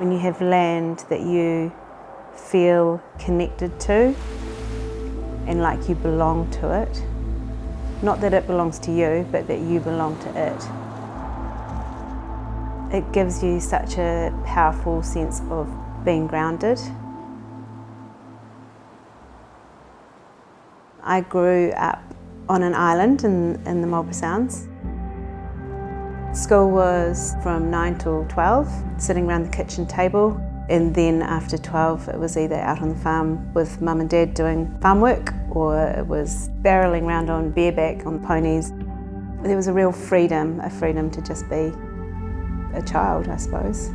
When you have land that you feel connected to and like you belong to it, not that it belongs to you, but that you belong to it, it gives you such a powerful sense of being grounded. I grew up on an island in the Marlborough Sounds. School was from 9 till 12, sitting around the kitchen table, and then after 12 it was either out on the farm with mum and dad doing farm work, or it was barrelling around on bareback on ponies. There was a real freedom, a freedom to just be a child, I suppose.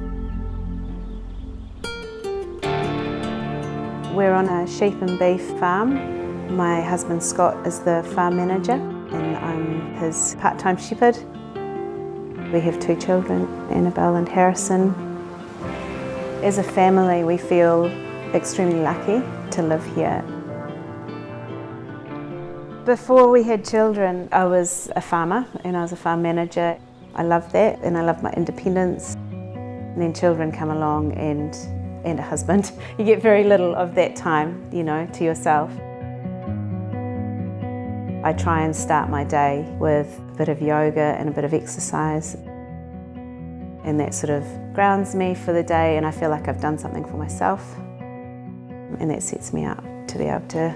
We're on a sheep and beef farm. My husband Scott is the farm manager and I'm his part-time shepherd. We have 2 children, Annabelle and Harrison. As a family, we feel extremely lucky to live here. Before we had children, I was a farmer and I was a farm manager. I loved that and I loved my independence. And then children come along and a husband. You get very little of that time, to yourself. I try and start my day with a bit of yoga and a bit of exercise. And that sort of grounds me for the day and I feel like I've done something for myself. And that sets me up to be able to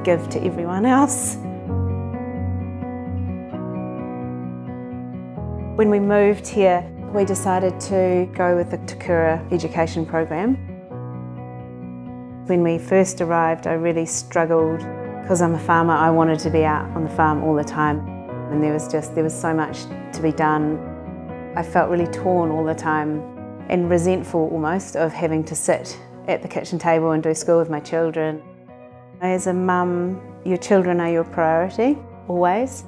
give to everyone else. When we moved here, we decided to go with the Takura education program. When we first arrived, I really struggled. Because I'm a farmer, I wanted to be out on the farm all the time. And there was so much to be done. I felt really torn all the time and resentful almost of having to sit at the kitchen table and do school with my children. As a mum, your children are your priority, always.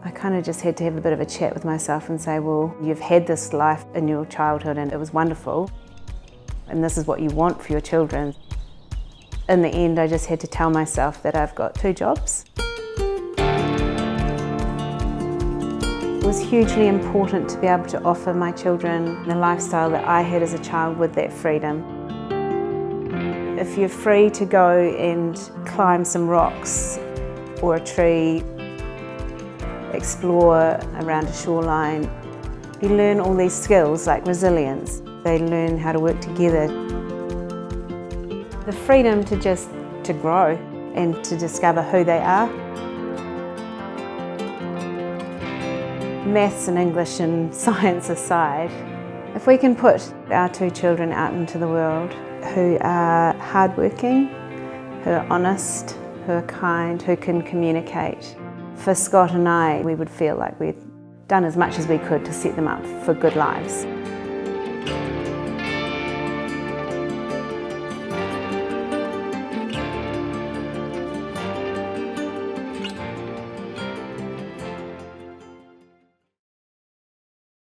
I kind of just had to have a bit of a chat with myself and say, well, you've had this life in your childhood and it was wonderful. And this is what you want for your children. In the end, I just had to tell myself that I've got 2 jobs. It was hugely important to be able to offer my children the lifestyle that I had as a child with that freedom. If you're free to go and climb some rocks or a tree, explore around a shoreline, you learn all these skills like resilience. They learn how to work together. The freedom to grow and to discover who they are. Maths and English and science aside, if we can put our 2 children out into the world who are hardworking, who are honest, who are kind, who can communicate, for Scott and I, we would feel like we'd done as much as we could to set them up for good lives.